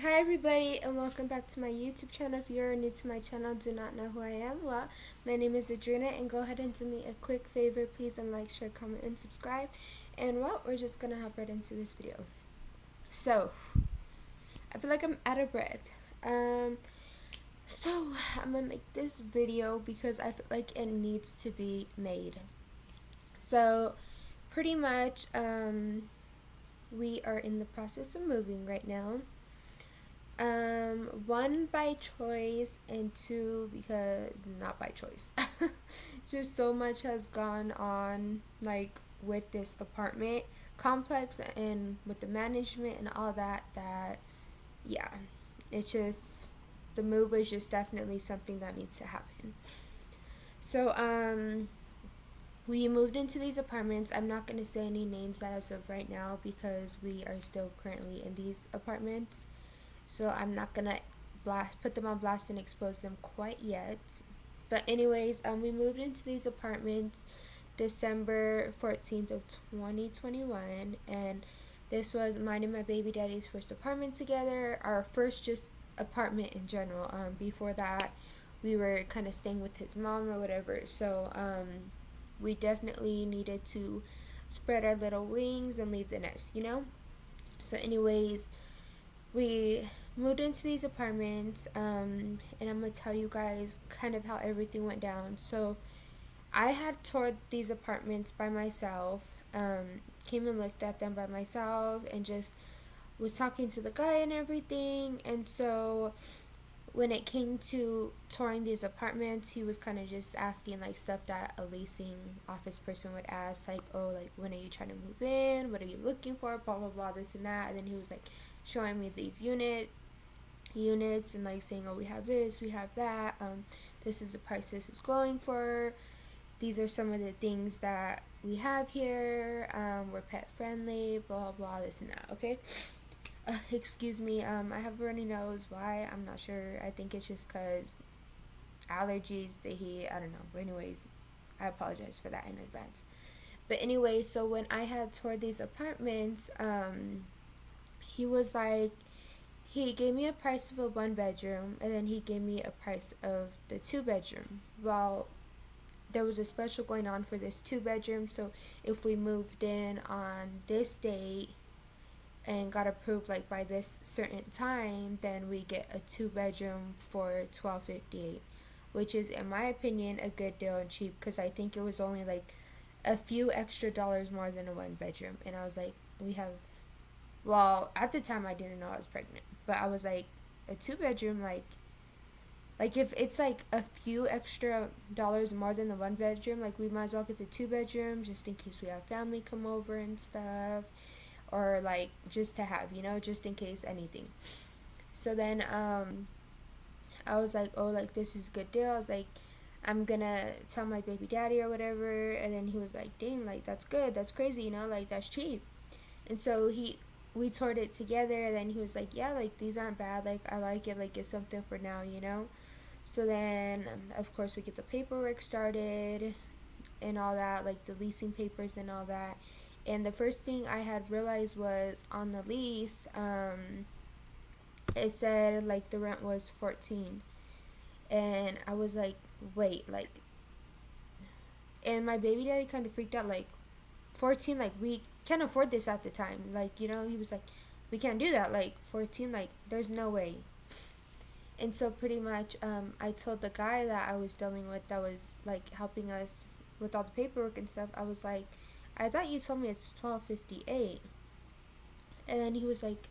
Hi everybody, and welcome back to my YouTube channel. If you're new to my channel, do not know who I am, well, my name is Adrina, and go ahead and do me a quick favor, please, and like, share, comment, and subscribe. And well, we're just gonna hop right into this video. So I feel like I'm out of breath. So I'm gonna make this video because I feel like it needs to be made. So pretty much we are in the process of moving right now. One, by choice, and two, because not by choice. Just so much has gone on, like, with this apartment complex and with the management and all that, yeah, it's just, the move is just definitely something that needs to happen. So, we moved into these apartments. I'm not going to say any names as of right now because we are still currently in these apartments. So I'm not gonna put them on blast and expose them quite yet. But anyways, we moved into these apartments December 14th of 2021, and this was mine and my baby daddy's first apartment together. Our first just apartment in general. Before that, we were kind of staying with his mom or whatever. So we definitely needed to spread our little wings and leave the nest, you know. So anyways, we moved into these apartments, and I'm gonna tell you guys kind of how everything went down. So I had toured these apartments by myself, came and looked at them by myself, and just was talking to the guy and everything. And so when it came to touring these apartments, he was kind of just asking like stuff that a leasing office person would ask, like, oh, like, when are you trying to move in, what are you looking for, blah blah blah, this and that. And then he was like showing me these units and like saying, oh, we have this, we have that, this is the price this is going for, these are some of the things that we have here, we're pet friendly, blah blah, this and that. Okay. Excuse me, I have a runny nose. Why? I'm not sure. I think it's just because allergies, the heat, I don't know. But anyways, I apologize for that in advance. But anyway, so when I had toured these apartments, he was like, he gave me a price of a 1 bedroom, and then he gave me a price of the 2 bedroom. Well, there was a special going on for this 2 bedroom, so if we moved in on this date and got approved like by this certain time, then we get a 2 bedroom for $12.58, which is, in my opinion, a good deal and cheap, because I think it was only like a few extra dollars more than a 1 bedroom. And I was like, we have, well, at the time I didn't know I was pregnant, but I was like, a 2 bedroom, like if it's like a few extra dollars more than the 1 bedroom, like we might as well get the 2 bedroom just in case we have family come over and stuff, or like just to have, you know, just in case anything. So then I was like, oh, like, this is a good deal. I was like, I'm gonna tell my baby daddy or whatever. And then he was like, dang, like, that's good, that's crazy, you know, like, that's cheap. And so we toured it together, and then he was like, yeah, like, these aren't bad, like, I like it, like, it's something for now, you know. So then of course we get the paperwork started and all that, like the leasing papers and all that. And the first thing I had realized was on the lease, it said like the rent was 14, and I was like, wait, like, and my baby daddy kind of freaked out, like, 14, like, we can't afford this at the time, like, you know, he was like, we can't do that, like, 14, like, there's no way. And so pretty much, I told the guy that I was dealing with, that was like helping us with all the paperwork and stuff, I was like, I thought you told me it's $12.58. And then he was like,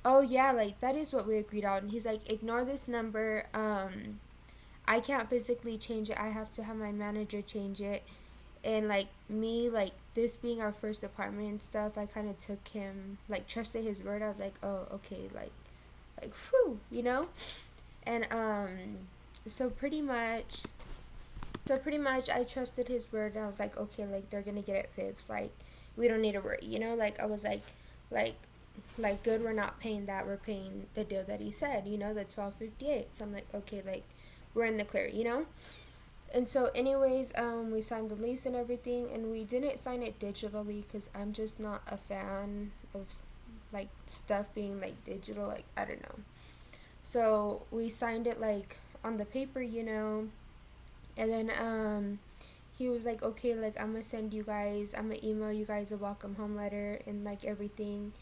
oh yeah, like, that is what we agreed on. And he's like, ignore this number, I can't physically change it, I have to have my manager change it. And like me, like, this being our first apartment and stuff, I kind of took him, like, trusted his word. I was like, oh, okay, like, whew, you know. And so pretty much I trusted his word, and I was like, okay, like, they're gonna get it fixed, like, we don't need to worry, you know. Like, I was like like, good, we're not paying that, we're paying the deal that he said, you know, the $12.58. So I'm like, okay, like, we're in the clear, you know. And so anyways, we signed the lease and everything, and we didn't sign it digitally because I'm just not a fan of like stuff being like digital, like I don't know. So we signed it like on the paper, and then he was like, okay, like I'm gonna email you guys a welcome home letter and like everything.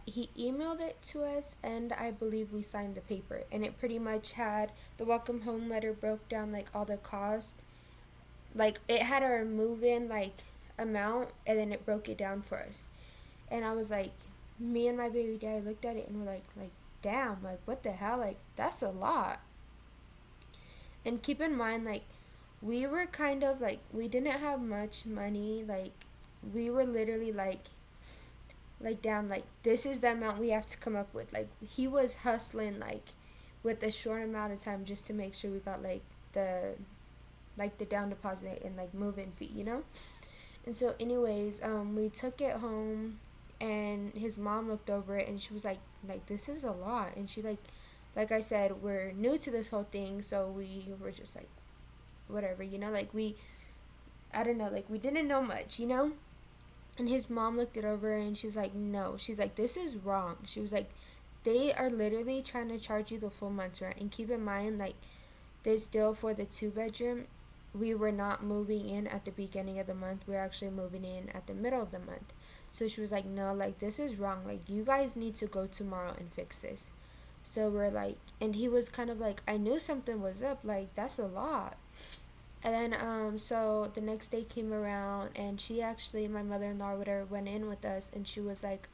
He emailed it to us, and I believe we signed the paper, and it pretty much had the welcome home letter broke down like all the cost, like it had our move in like amount, and then it broke it down for us. And I was like, me and my baby daddy looked at it and we're like damn, like what the hell, like that's a lot. And keep in mind, like we were kind of like, we didn't have much money, like we were literally like damn, like this is the amount we have to come up with. Like he was hustling like with a short amount of time just to make sure we got like the down deposit and like move-in fee. And so anyways, we took it home, and his mom looked over it and she was like this is a lot. And she like I said, we're new to this whole thing, so we were just like whatever, like I don't know, like we didn't know much. And his mom looked it over and she's like, no, she's like, this is wrong. She was like, they are literally trying to charge you the full month's rent. And keep in mind, like this deal for the 2-bedroom, we were not moving in at the beginning of the month, we were actually moving in at the middle of the month. So she was like, no, like this is wrong, like you guys need to go tomorrow and fix this. So we're like, and he was kind of like, I knew something was up, like that's a lot. And then so the next day came around, and she actually, my mother-in-law or whatever, went in with us, and she was like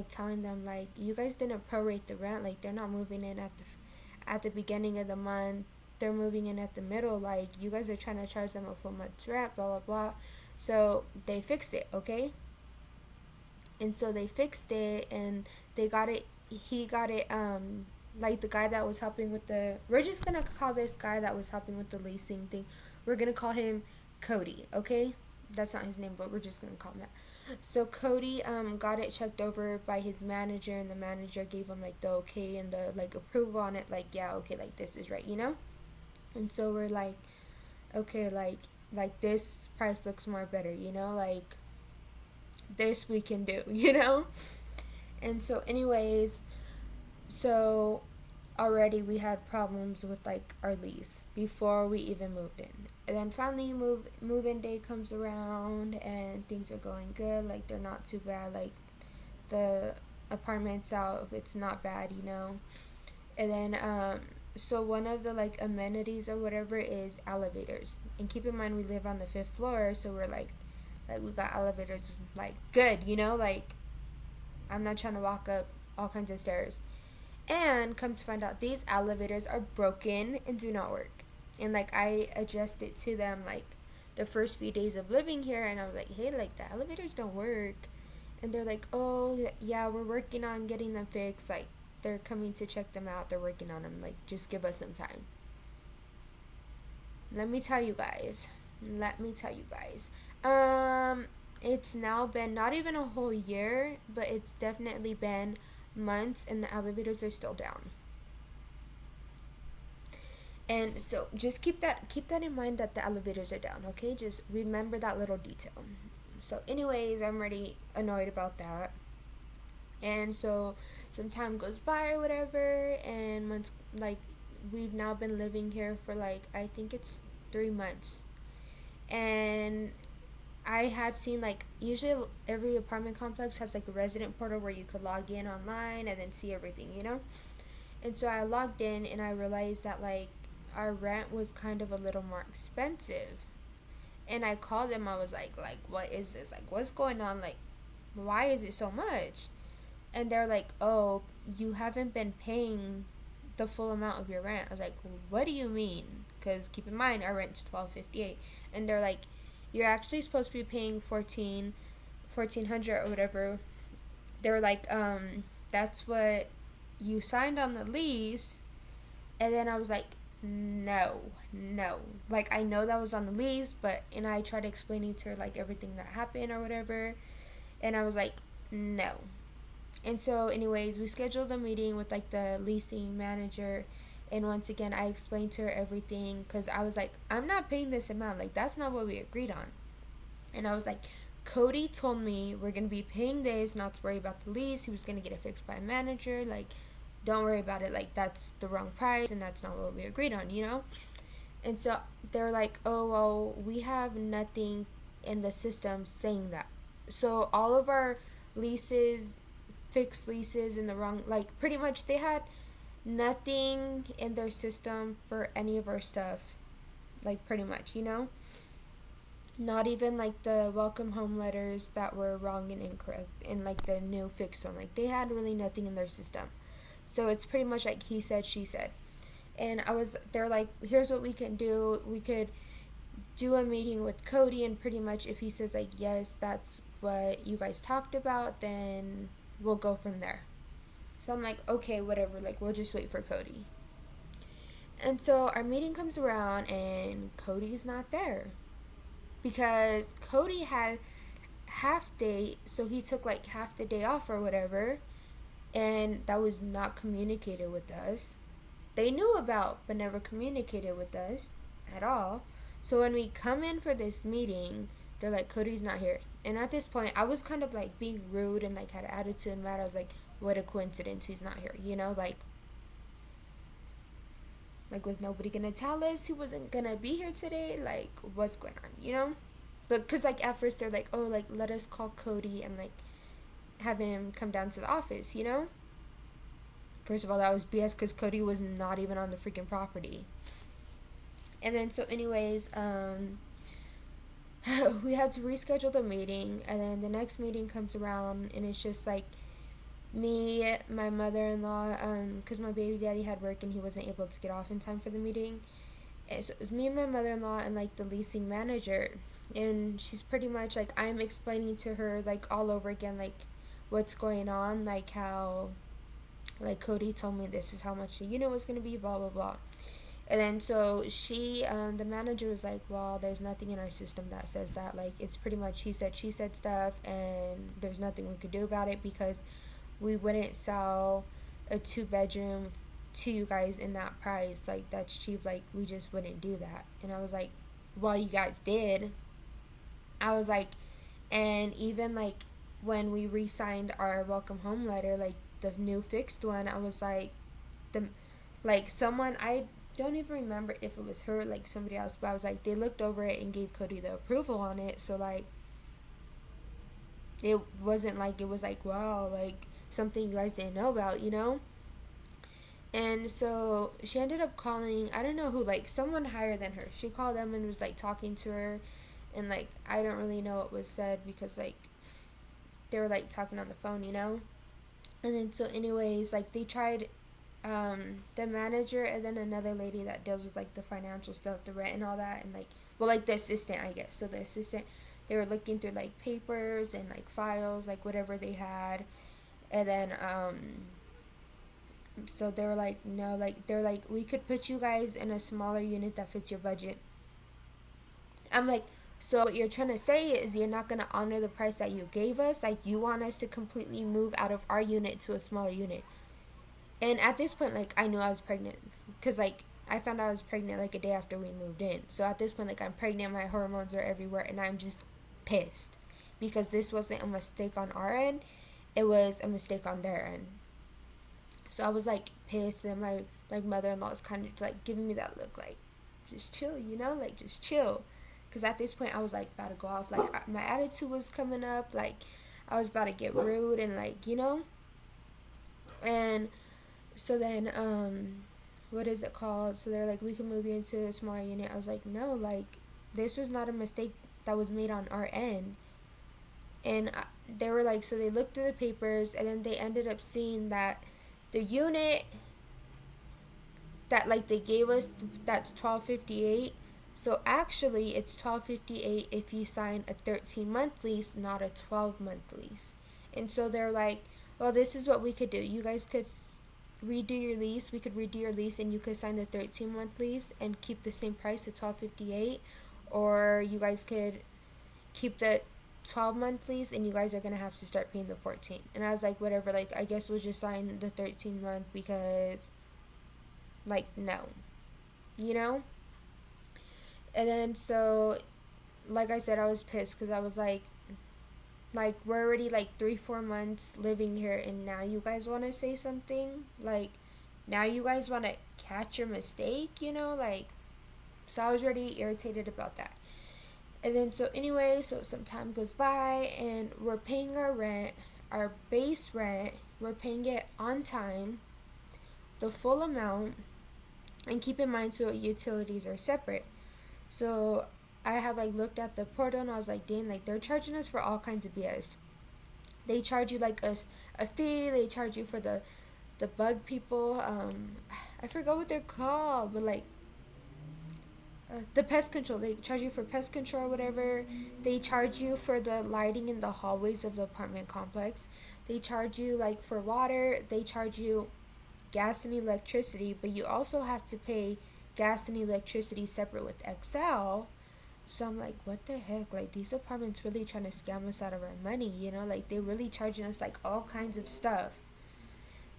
telling them like, you guys didn't prorate the rent, like they're not moving in at the beginning of the month, they're moving in at the middle, like you guys are trying to charge them a full month's rent, blah blah blah. So they fixed it, okay? And so they fixed it, and they got it, he got it, like the guy that was helping with we're just gonna call this guy that was helping with the leasing thing, we're gonna call him Cody, okay? That's not his name, but we're just gonna call him that. So Cody got it checked over by his manager, and the manager gave him like the okay and the like approval on it, like yeah, okay, like this is right. And so we're like, okay, like this price looks more better, like this we can do. And so anyways, so already we had problems with like our lease before we even moved in. And then finally move-in day comes around, and things are going good, like they're not too bad, like the apartment itself, it's not bad. And then so one of the like amenities or whatever is elevators. And keep in mind, we live on the 5th floor, so we're like we got elevators, like good, like I'm not trying to walk up all kinds of stairs. And come to find out, these elevators are broken and do not work. And like I adjusted to them like the first few days of living here, and I was like, hey, like the elevators don't work. And they're like, oh yeah, we're working on getting them fixed, like they're coming to check them out, they're working on them, like just give us some time. Let me tell you guys, it's now been not even a whole year, but it's definitely been months, and the elevators are still down. And so just keep that in mind, that the elevators are down, okay? Just remember that little detail. So anyways, I'm already annoyed about that. And so some time goes by or whatever, and months, like we've now been living here for like, I think it's 3 months. And I had seen like, usually every apartment complex has like a resident portal where you could log in online and then see everything. And so I logged in, and I realized that like our rent was kind of a little more expensive. And I called them, I was like what is this, like what's going on, like why is it so much? And they're like, oh, you haven't been paying the full amount of your rent. I was like, what do you mean? Because keep in mind, our rent's $12.58. And they're like, you're actually supposed to be paying $1,400 or whatever. They're like, that's what you signed on the lease. And then I was like, no, like I know that was on the lease, and I tried explaining to her like everything that happened or whatever, and I was like, no. And so anyways, we scheduled a meeting with like the leasing manager, and once again I explained to her everything, because I was like, I'm not paying this amount, like that's not what we agreed on. And I was like, Cody told me we're gonna be paying this, not to worry about the lease. He was gonna get it fixed by a manager. Like, don't worry about it. Like, that's the wrong price, and that's not what we agreed on, you know? And so they're like, oh, well, we have nothing in the system saying that. So all of our leases, fixed leases in the wrong, like, pretty much they had nothing in their system for any of our stuff. Like, pretty much, you know? Not even like the welcome home letters that were wrong and incorrect and like the new fixed one. Like, they had really nothing in their system. So it's pretty much like he said, she said. And they're like, here's what we can do. We could do a meeting with Cody, and pretty much if he says like, yes, that's what you guys talked about, then we'll go from there. So I'm like, okay, whatever, like, we'll just wait for Cody. And so our meeting comes around and Cody's not there, because Cody had half day, so he took like half the day off or whatever, and that was not communicated with us. They knew about but never communicated with us at all. So when we come in for this meeting, they're like, Cody's not here. And at this point, I was kind of like being rude and like had an attitude and mad. I was like, what a coincidence, he's not here, you know? Like, was nobody gonna tell us he wasn't gonna be here today? Like, what's going on, you know? But because like at first they're like, oh, like, let us call Cody and like have him come down to the office, you know? First of all, that was BS, because Cody was not even on the freaking property. And then so anyways, we had to reschedule the meeting, and then the next meeting comes around, and it's just like me, my mother-in-law, because my baby daddy had work and he wasn't able to get off in time for the meeting. And so it was me and my mother-in-law and like the leasing manager, and she's pretty much like, I'm explaining to her like all over again like what's going on, like how like Cody told me this is how much the unit was going to be, blah blah blah. And then so she, the manager was like, well, there's nothing in our system that says that. Like, it's pretty much he said, she said stuff, and there's nothing we could do about it, because we wouldn't sell a 2-bedroom to you guys in that price. Like, that's cheap. Like, we just wouldn't do that. And I was like, well, you guys did. I was like, and even like when we re-signed our welcome home letter, like the new fixed one, I was like, someone, I don't even remember if it was her, like somebody else, but I was like, they looked over it and gave Cody the approval on it. So like, it wasn't like it was like, wow, like something you guys didn't know about, you know? And so she ended up calling, I don't know who, like someone higher than her. She called them and was like talking to her, and like I don't really know what was said, because like they were like talking on the phone, you know? And then so anyways, like they tried, the manager and then another lady that deals with like the financial stuff, the rent and all that, and like, well, like the assistant, I guess. So the assistant, they were looking through like papers and like files, like whatever they had. And then so they were like, no, like they're like, we could put you guys in a smaller unit that fits your budget. I'm like, so what you're trying to say is you're not going to honor the price that you gave us? Like, you want us to completely move out of our unit to a smaller unit? And at this point, like, I knew I was pregnant, because like I found out I was pregnant like a day after we moved in. So at this point, like, I'm pregnant, my hormones are everywhere, and I'm just pissed, because this wasn't a mistake on our end, it was a mistake on their end. So I was like pissed. Then my like mother-in-law was kind of like giving me that look, like, just chill, you know, like just chill. Because at this point I was like about to go off, like my attitude was coming up, like I was about to get rude and like, you know. And so then what is it called, so they're like, we can move you into a smaller unit. I was like, no, like this was not a mistake that was made on our end. And they were like, so they looked through the papers, and then they ended up seeing that the unit that like they gave us, that's $12.58. So actually it's $12.58 if you sign a 13-month lease, not a 12-month lease. And so they're like, well, this is what we could do. You guys could redo your lease. We could redo your lease, and you could sign the 13-month lease and keep the same price at $12.58, or you guys could keep the 12-month lease, and you guys are gonna have to start paying the 14. And I was like, whatever, like I guess we'll just sign the 13-month, because like, no, you know. And then so like I said, I was pissed, because I was like, Like, we're already like 3-4 months living here, and now you guys want to say something? Like, now you guys want to catch your mistake, you know? Like, so I was already irritated about that. And then, so anyway, so some time goes by, and we're paying our rent, our base rent, we're paying it on time, the full amount, and keep in mind, so utilities are separate. So I had like looked at the portal, and I was like, dang, like they're charging us for all kinds of BS. They charge you like a fee. They charge you for the bug people. I forgot what they're called, but like the pest control. They charge you for pest control or whatever. They charge you for the lighting in the hallways of the apartment complex. They charge you like for water. They charge you gas and electricity, but you also have to pay gas and electricity separate with Excel. So I'm like, what the heck? Like, these apartments really trying to scam us out of our money, you know? Like, they're really charging us like all kinds of stuff.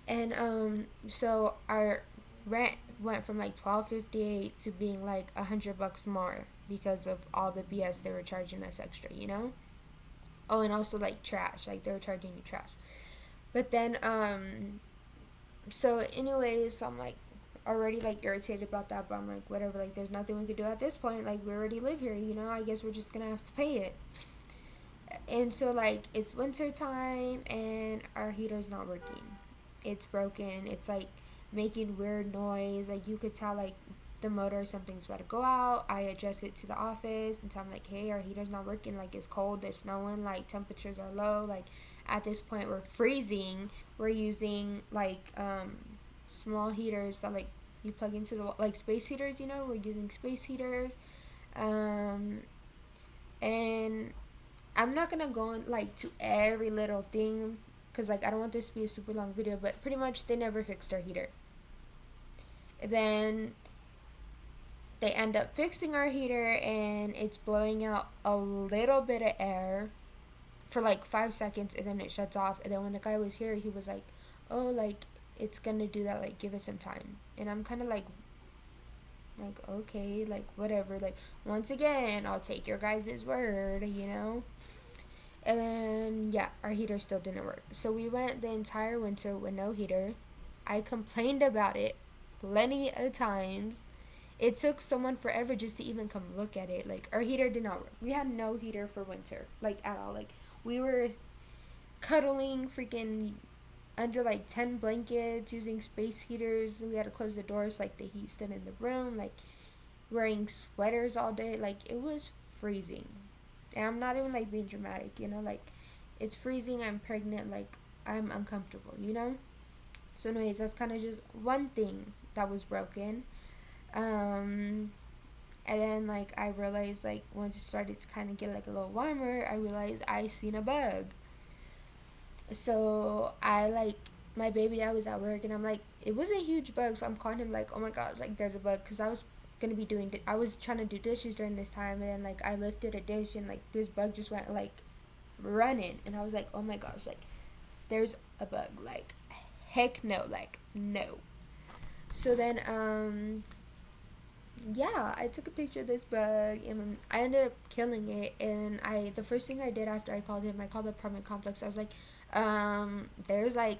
And so our rent went from like $12.58 to being like $100 more because of all the BS they were charging us extra, you know? Oh, and also like trash, like they were charging you trash. But then so anyways, so I'm like already like irritated about that, but I'm like, whatever, like there's nothing we could do at this point. Like, we already live here, you know? I guess we're just gonna have to pay it. And so like it's winter time, and our heater's not working. It's broken. It's like making weird noise. Like, you could tell like the motor or something's about to go out. I address it to the office and tell them like, hey, our heater's not working. Like, it's cold, it's snowing, like temperatures are low. Like, at this point we're freezing. We're using like small heaters that like you plug into the, like space heaters, you know? We're using space heaters. And I'm not gonna go on like to every little thing, because like I don't want this to be a super long video, but pretty much they never fixed our heater. And then they end up fixing our heater, and it's blowing out a little bit of air for like 5 seconds, and then it shuts off. And then when the guy was here, he was like, oh, like it's gonna do that, like give it some time. And I'm kind of like okay, like whatever, like once again I'll take your guys' word, you know. And then yeah, our heater still didn't work, so we went the entire winter with no heater. I complained about it plenty of times. It took someone forever just to even come look at it. Like, our heater did not work. We had no heater for winter, like at all. Like, we were cuddling freaking under like 10 blankets using space heaters. We had to close the doors like the heat stood in the room, like wearing sweaters all day. Like, it was freezing. And I'm not even like being dramatic, you know? Like, it's freezing, I'm pregnant, like I'm uncomfortable, you know? So anyways, that's kind of just one thing that was broken. And then like I realized, like once it started to kind of get like a little warmer, I realized I seen a bug. So I like, my baby dad was at work, and I'm like, it was a huge bug. So I'm calling him like, oh my gosh, like there's a bug, because I was gonna be doing I was trying to do dishes during this time, and then like I lifted a dish, and like this bug just went like running, and I was like, oh my gosh, like there's a bug, like heck no, like no. So then yeah, I took a picture of this bug, and I ended up killing it. And the first thing I did after I called him, I called the apartment complex. I was like, there's like,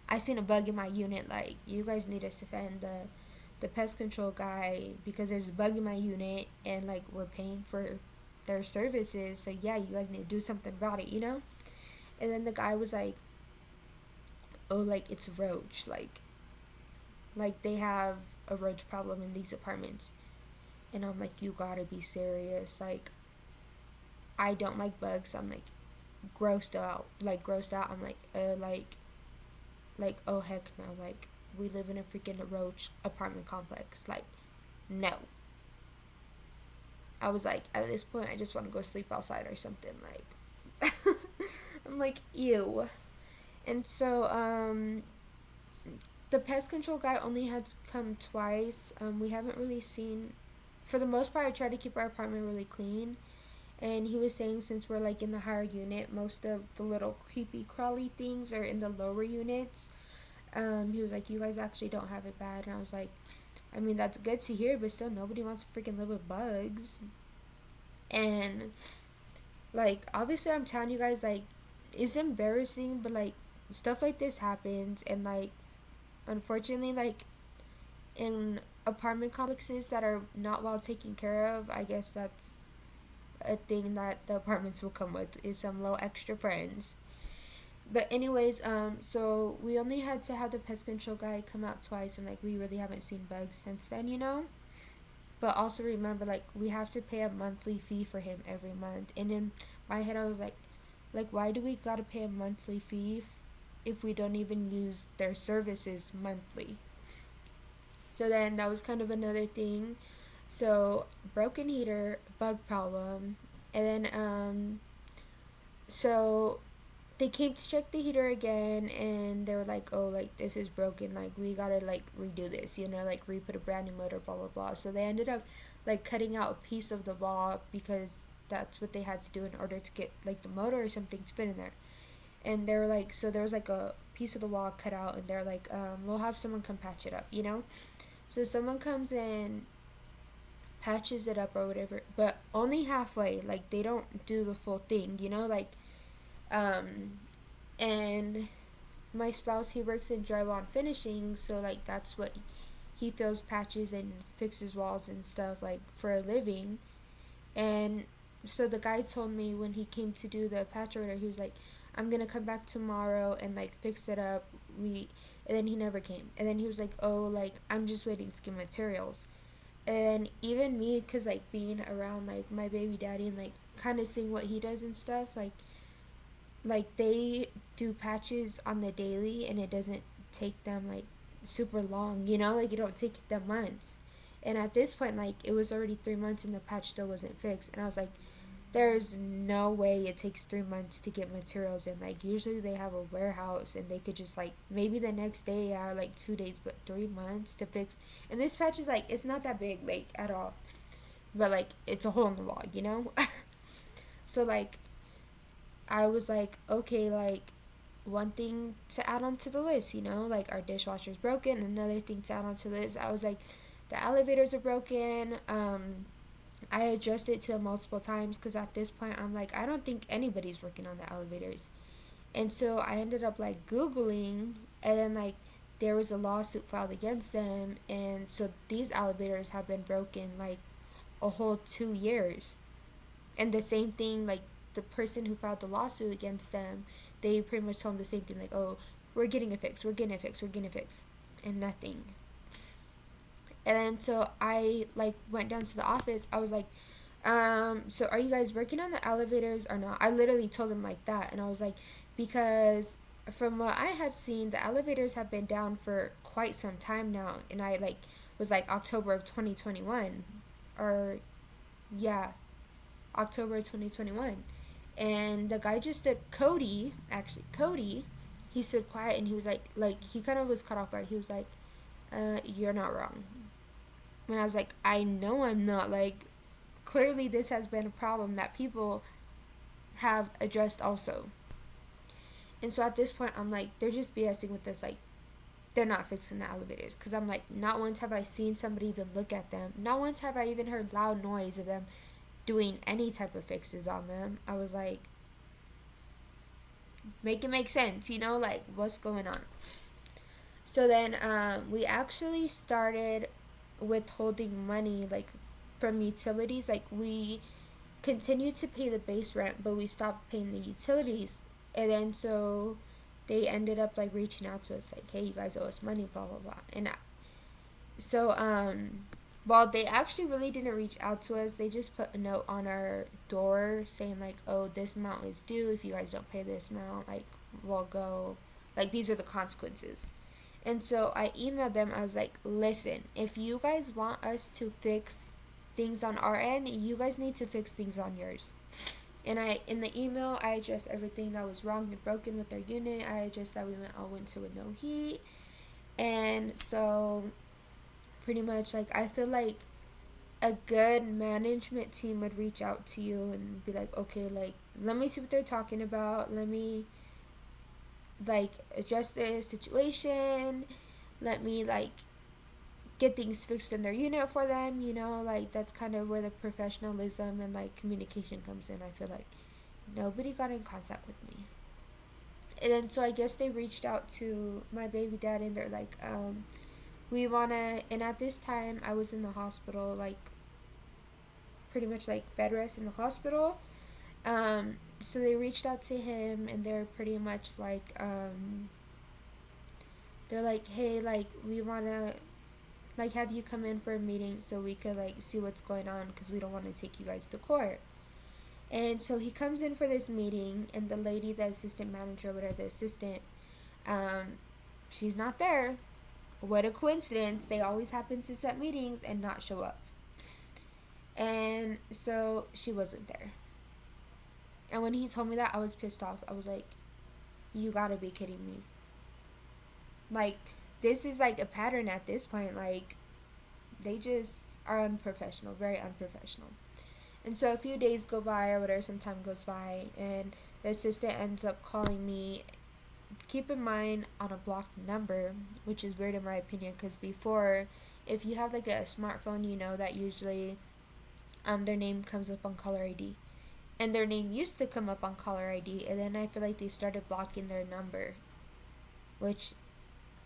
I seen a bug in my unit, like you guys need to send the pest control guy, because there's a bug in my unit, and like we're paying for their services, so yeah, you guys need to do something about it, you know? And then the guy was like, oh, like it's roach, like they have a roach problem in these apartments. And I'm like, you gotta be serious. Like, I don't like bugs, so I'm like grossed out, I'm like oh heck no, like we live in a freaking roach apartment complex, like no. I was like, at this point I just want to go sleep outside or something, like I'm like, ew. And so the pest control guy only had to come twice. We haven't really seen, for the most part I try to keep our apartment really clean, and he was saying since we're like in the higher unit, most of the little creepy crawly things are in the lower units. He was like, you guys actually don't have it bad. And I was like, I mean, that's good to hear, but still nobody wants to freaking live with bugs. And Like, obviously, I'm telling you guys, like, it's embarrassing, but, like, stuff like this happens. And, like, unfortunately, like, in apartment complexes that are not well taken care of, I guess that's a thing that the apartments will come with, is some little extra friends. But anyways, so we only had to have the pest control guy come out twice, and like we really haven't seen bugs since then, you know. But also remember, like, we have to pay a monthly fee for him every month. And in my head, I was like, why do we gotta pay a monthly fee if we don't even use their services monthly? So then that was kind of another thing. So broken heater, bug problem, and then so they came to check the heater again, and they were like, oh, like, this is broken, like, we gotta like redo this, you know, like re-put a brand new motor, blah blah blah. So they ended up like cutting out a piece of the wall, because that's what they had to do in order to get like the motor or something to fit in there. And they were like, so there was like a piece of the wall cut out, and they're like, we'll have someone come patch it up, you know. So someone comes in, patches it up or whatever, but only halfway, like they don't do the full thing, you know, like um and my spouse, he works in drywall and finishing, so like that's what he fills patches and fixes walls and stuff like for a living. And so the guy told me when he came to do the patch order, he was like, I'm gonna come back tomorrow and like fix it up. We And then he never came. And then he was like, oh, like, I'm just waiting to get materials. And even me, because like being around like my baby daddy and like kind of seeing what he does and stuff, like they do patches on the daily, and it doesn't take them like super long, you know, like it don't take them months. And at this point, like, it was already 3 months and the patch still wasn't fixed, and I was like, there's no way it takes 3 months to get materials in. Like, usually they have a warehouse and they could just like maybe the next day or like 2 days, but 3 months to fix. And this patch is like, it's not that big, like, at all, but like it's a hole in the wall, you know. So like I was like, okay, like, one thing to add onto the list, you know, like our dishwasher's broken. Another thing to add onto the list, I was like, the elevators are broken. I addressed it to them multiple times, because at this point I'm like, I don't think anybody's working on the elevators. And so I ended up like Googling, and then like there was a lawsuit filed against them. And so these elevators have been broken like a whole 2 years. And the same thing, like, the person who filed the lawsuit against them, they pretty much told them the same thing, like, oh, we're getting it fixed, we're getting it fixed, we're getting it fixed, and nothing. And then so I like went down to the office. I was like, so are you guys working on the elevators or not? I literally told them like that. And I was like, because from what I had seen, the elevators have been down for quite some time now. And I like was like October of 2021, or yeah, October 2021. And the guy just stood, Cody, he stood quiet, and he was like he kind of was caught off guard. He was like, you're not wrong. And I was like, I know I'm not. Like, clearly this has been a problem that people have addressed also. And so at this point, I'm like, they're just BSing with this. Like, they're not fixing the elevators. Because I'm like, not once have I seen somebody even look at them. Not once have I even heard loud noise of them doing any type of fixes on them. I was like, make it make sense, you know, like, what's going on? So then we actually started withholding money, like, from utilities. Like, we continued to pay the base rent, but we stopped paying the utilities. And then so they ended up like reaching out to us like, hey, you guys owe us money, blah blah blah. And so well, they actually really didn't reach out to us. They just put a note on our door saying like, oh, this amount is due. If you guys don't pay this amount, like, we'll go, like, these are the consequences. And so I emailed them. I was like, listen, if you guys want us to fix things on our end, you guys need to fix things on yours. And in the email, I addressed everything that was wrong and broken with our unit. I addressed that we went all winter with no heat. And so pretty much, like, I feel like a good management team would reach out to you and be like, okay, like, let me see what they're talking about. Let me, like, address this situation. Let me, like, get things fixed in their unit for them, you know, like, that's kind of where the professionalism and, like, communication comes in, I feel like. nobody got in contact with me. And then so I guess they reached out to my baby dad, and they're like, we wanna, and at this time I was in the hospital, like pretty much like bed rest in the hospital. So they reached out to him, and they're pretty much like, they're like, hey, like we wanna like have you come in for a meeting so we could like see what's going on, because we don't want to take you guys to court. And so he comes in for this meeting, and the lady, the assistant manager, whatever, the assistant, she's not there. What a coincidence. They always happen to set meetings and not show up. And so she wasn't there. And when he told me that, I was pissed off. I was like, you gotta be kidding me. Like, this is like a pattern at this point. Like, they just are unprofessional, very unprofessional. And so a few days go by, or whatever, some time goes by, and the assistant ends up calling me. Keep in mind, on a blocked number, which is weird in my opinion, because before, if you have like a smartphone, you know that usually their name comes up on caller ID. And their name used to come up on caller ID, and then I feel like they started blocking their number, which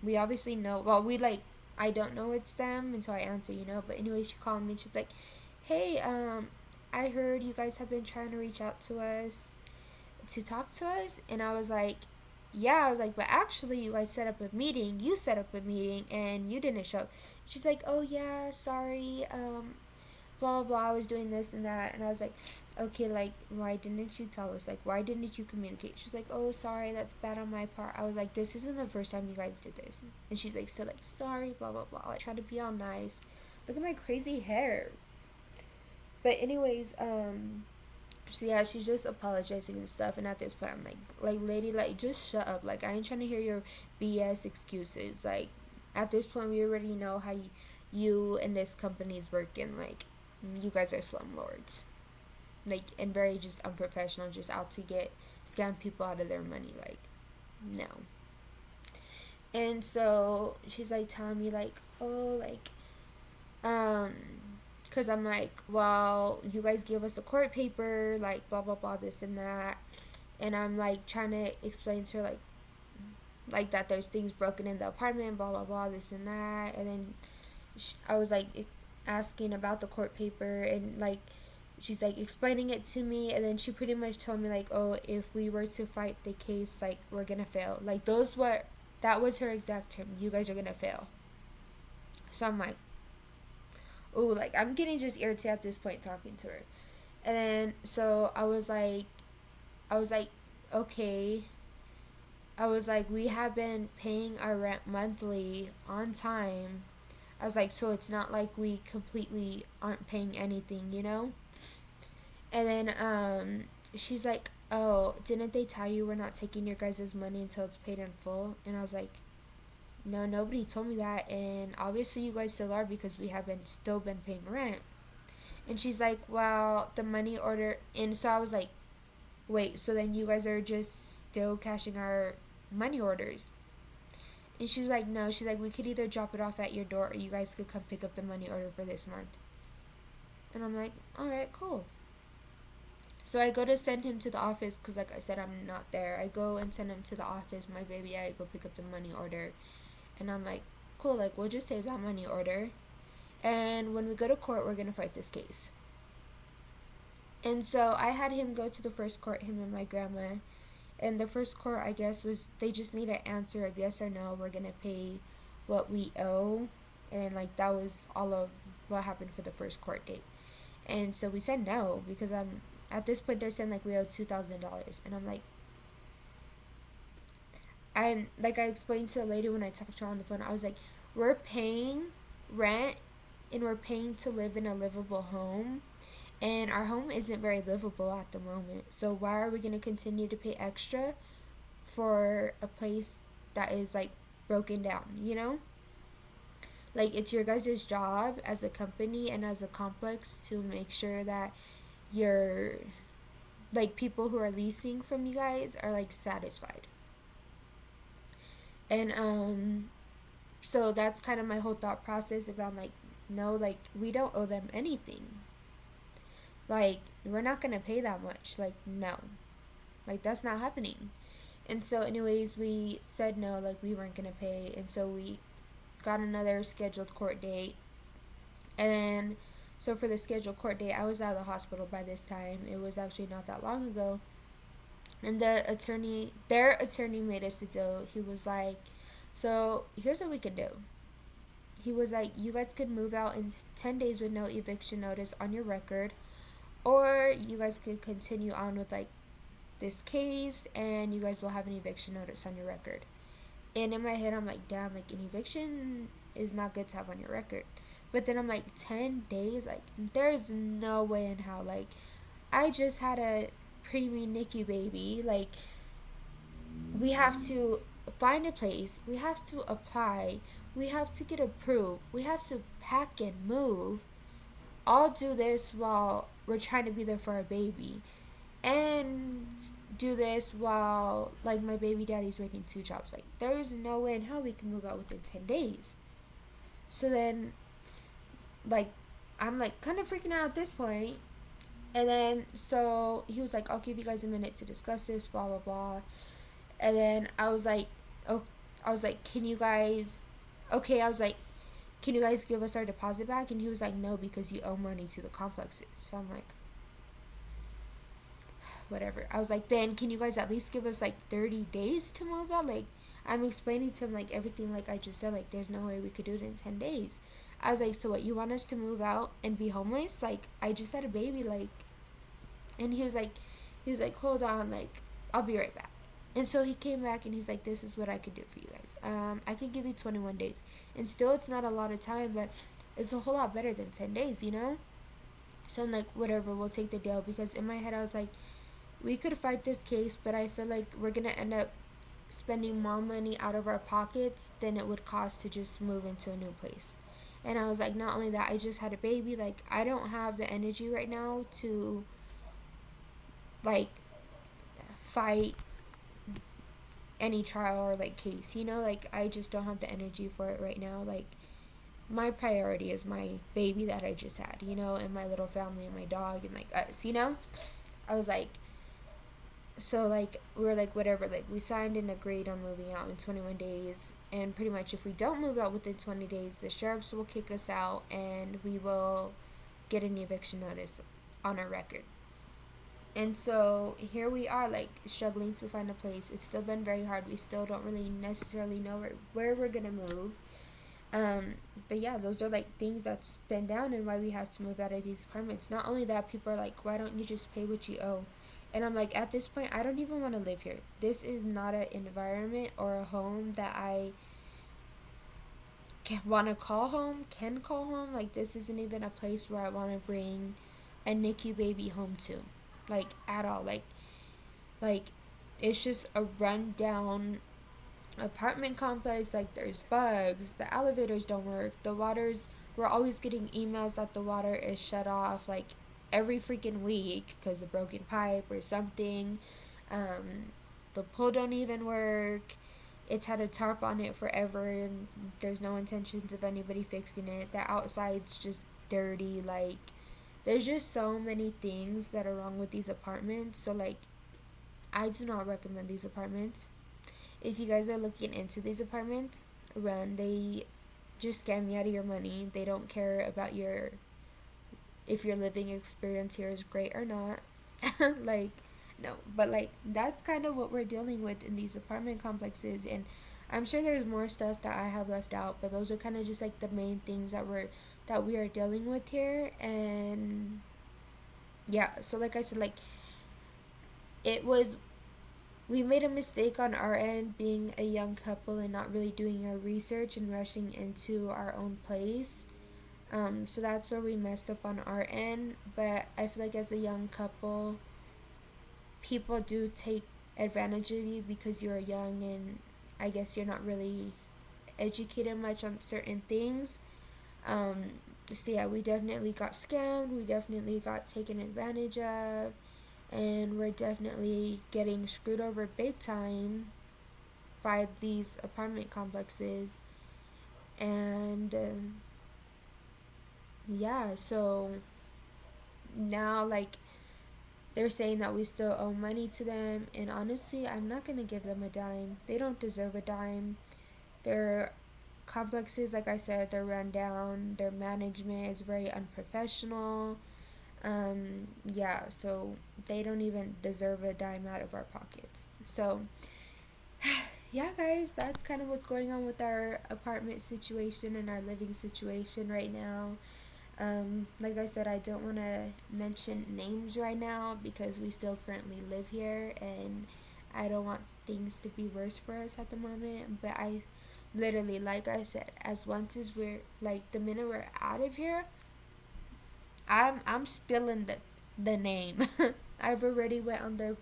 we obviously know. Well, I don't know it's them until I answer, you know. But anyway, she called me and she's like, hey, I heard you guys have been trying to reach out to us to talk to us. And I was like, yeah. I was like, but actually you guys set up a meeting. You set up a meeting and you didn't show. She's like, oh yeah, sorry, blah blah blah, I was doing this and that. And I was like, okay, like, why didn't you tell us? Like, why didn't you communicate? She was like, oh, sorry, that's bad on my part. I was like, this isn't the first time you guys did this. And she's like, still like, sorry, blah blah blah. Like, try to be all nice. Look at my crazy hair. But anyways, so yeah, she's just apologizing and stuff. And at this point, I'm like, lady, like, just shut up. Like, I ain't trying to hear your BS excuses. Like, at this point, we already know how you and this company is working. Like, you guys are slumlords. Like, and very just unprofessional, just out to scam people out of their money. Like, no. And so she's like telling me like, oh, like, because I'm like, well, you guys gave us a court paper, like, blah blah blah, this and that. And I'm like trying to explain to her like that there's things broken in the apartment, blah blah blah, this and that. And then I was like asking about the court paper, and like she's like explaining it to me. And then she pretty much told me like, oh, if we were to fight the case, like, we're gonna fail. Like, that was her exact term, you guys are gonna fail. So I'm like, ooh, like, I'm getting just irritated at this point talking to her. And then so I was like, okay. I was like, we have been paying our rent monthly on time. I was like, so it's not like we completely aren't paying anything, you know? And then she's like, oh, didn't they tell you we're not taking your guys' money until it's paid in full? And I was like, no, nobody told me that. And obviously you guys still are, because we have still been paying rent. And she's like, well, the money order. And so I was like, wait, so then you guys are just still cashing our money orders? And she was like, no. She's like, we could either drop it off at your door, or you guys could come pick up the money order for this month. And I'm like, alright, cool. So I go to send him to the office, because like I said, I'm not there. I go and send him to the office, my baby. I go pick up the money order. And I'm like, cool, like, we'll just save that money order. And when we go to court, we're going to fight this case. And so I had him go to the first court, him and my grandma. And the first court, I guess, was they just need an answer of yes or no. We're going to pay what we owe. And like, that was all of what happened for the first court date. And so we said no, because at this point they're saying like we owe $2,000. And I'm like, I explained to the lady when I talked to her on the phone, I was like, we're paying rent and we're paying to live in a livable home, and our home isn't very livable at the moment. So why are we going to continue to pay extra for a place that is like broken down, you know? Like, it's your guys' job as a company and as a complex to make sure that your like people who are leasing from you guys are like satisfied. And so that's kind of my whole thought process about like, no, like, we don't owe them anything. Like, we're not gonna pay that much. Like, no. Like, that's not happening. And so, anyways, we said no, like, we weren't gonna pay. And so, we got another scheduled court date. And then, so for the scheduled court date, I was out of the hospital by this time. It was actually not that long ago. And their attorney made us a deal. He was like, so here's what we could do. He was like, you guys could move out in 10 days with no eviction notice on your record, or you guys could continue on with like this case and you guys will have an eviction notice on your record. And in my head, I'm like, damn, like an eviction is not good to have on your record. But then I'm like, 10 days? Like, there's no way in how. Like, I just had a preemie Nikki baby. Like, we have to find a place. We have to apply. We have to get approved. We have to pack and move. All do this while we're trying to be there for our baby. And do this while like my baby daddy's working 2 jobs. Like, there's no way in how we can move out within 10 days. So then, like, I'm like kind of freaking out at this point. And then so he was like, I'll give you guys a minute to discuss this, blah blah blah. And then I was like, oh, I was like, can you guys, okay, I was like, can you guys give us our deposit back? And he was like, no, because you owe money to the complexes. So I'm like, whatever. I was like, then can you guys at least give us like 30 days to move out? Like, I'm explaining to him like everything like I just said. Like, there's no way we could do it in 10 days. I was like, so what, you want us to move out and be homeless? Like, I just had a baby. Like, and he was like, hold on, like, I'll be right back. And so he came back and he's like, this is what I could do for you guys. I can give you 21 days. And still, it's not a lot of time, but it's a whole lot better than 10 days, you know? So I'm like, whatever, we'll take the deal. Because in my head, I was like, we could fight this case, but I feel like we're going to end up spending more money out of our pockets than it would cost to just move into a new place. And I was like, not only that, I just had a baby. Like, I don't have the energy right now to, like, fight any trial or like case, you know? Like, I just don't have the energy for it right now. Like, my priority is my baby that I just had, you know, and my little family and my dog and like us, you know? I was like, so like we were like, whatever, like we signed and agreed on moving out in 21 days, and pretty much if we don't move out within 20 days, the sheriffs will kick us out and we will get an eviction notice on our record. And so here we are, like, struggling to find a place. It's still been very hard. We still don't really necessarily know where we're gonna move. But yeah, those are like things that's been down and why we have to move out of these apartments. Not only that, people are like, why don't you just pay what you owe? And I'm like, at this point, I don't even want to live here. This is not an environment or a home that I can want to call home, can call home. Like, this isn't even a place where I want to bring a NICU baby home to, like, at all. Like it's just a rundown apartment complex. Like, there's bugs, the elevators don't work, we're always getting emails that the water is shut off like every freaking week because of broken pipe or something. The pool don't even work. It's had a tarp on it forever and there's no intentions of anybody fixing it. The outside's just dirty. Like, there's just so many things that are wrong with these apartments. So like, I do not recommend these apartments. If you guys are looking into these apartments, run. They just scam you out of your money. They don't care about if your living experience here is great or not. Like, no. But like, that's kind of what we're dealing with in these apartment complexes. And I'm sure there's more stuff that I have left out, but those are kind of just like the main things that we are dealing with here. And yeah, so like I said, like, we made a mistake on our end, being a young couple and not really doing our research and rushing into our own place. So that's where we messed up on our end. But I feel like as a young couple, people do take advantage of you because you're young and I guess you're not really educated much on certain things. So yeah, we definitely got scammed. We definitely got taken advantage of. And we're definitely getting screwed over big time by these apartment complexes. And yeah, so now, like, they're saying that we still owe money to them, and honestly, I'm not gonna give them a dime. They don't deserve a dime. Their complexes, like I said, they're run down. Their management is very unprofessional. Yeah, so they don't even deserve a dime out of our pockets. So, yeah, guys, that's kind of what's going on with our apartment situation and our living situation right now. Like I said, I don't want to mention names right now because we still currently live here and I don't want things to be worse for us at the moment. But I literally, like I said, as once as we're like the minute we're out of here, I'm spilling the name. I've already went on their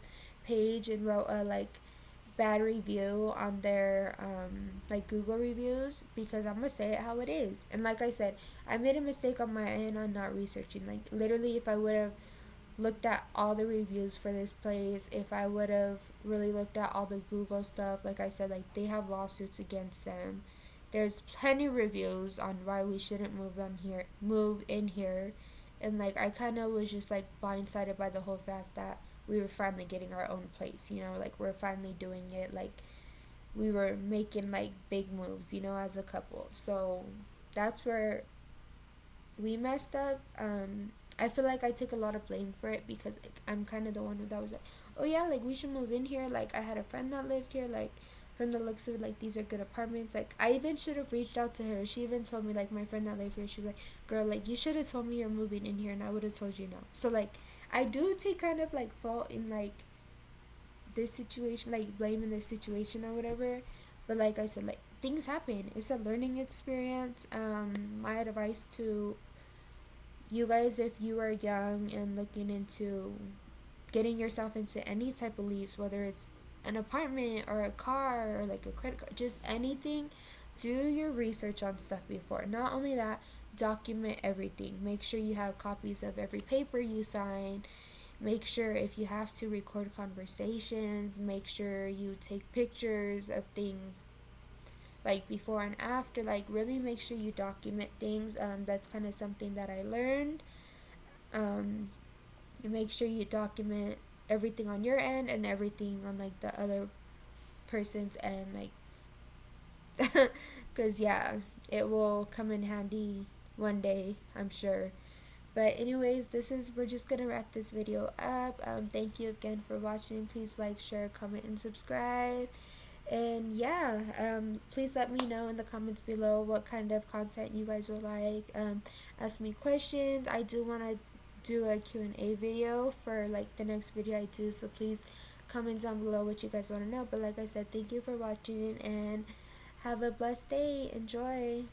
page and wrote a like bad review on their like Google reviews because I'm gonna say it how it is. And like I said, I made a mistake on my end on not researching. Like literally, if I would have looked at all the reviews for this place, if I would have really looked at all the Google stuff, like I said, like they have lawsuits against them. There's plenty of reviews on why we shouldn't move in here, and like I kind of was just like blindsided by the whole fact that we were finally getting our own place, you know, like we're finally doing it, like we were making like big moves, you know, as a couple. So that's where we messed up. I feel like I take a lot of blame for it because like I'm kind of the one that was like, oh yeah, like we should move in here. Like I had a friend that lived here. Like from the looks of it, like these are good apartments. Like I even should have reached out to her. She even told me, like my friend that lived here, she was like, girl, like you should have told me you're moving in here, and I would have told you no. So like I do take kind of like fault in like this situation, like blaming this situation or whatever. But like I said, like things happen. It's a learning experience. My advice to you guys, if you are young and looking into getting yourself into any type of lease, whether it's an apartment or a car or like a credit card, just anything, do your research on stuff before. Not only that, document everything. Make sure you have copies of every paper you sign. Make sure if you have to record conversations, make sure you take pictures of things like before and after. Like really make sure you document things. That's kind of something that I learned. um, Make sure you document everything on your end and everything on like the other person's end, like because yeah, it will come in handy one day, I'm sure. But anyways, this is we're just gonna wrap this video up. Thank you again for watching. Please like, share, comment, and subscribe. And yeah, please let me know in the comments below what kind of content you guys would like. Ask me questions. I do want to do a Q&A video for like the next video I do, so please comment down below what you guys want to know. But like I said, thank you for watching and have a blessed day. Enjoy.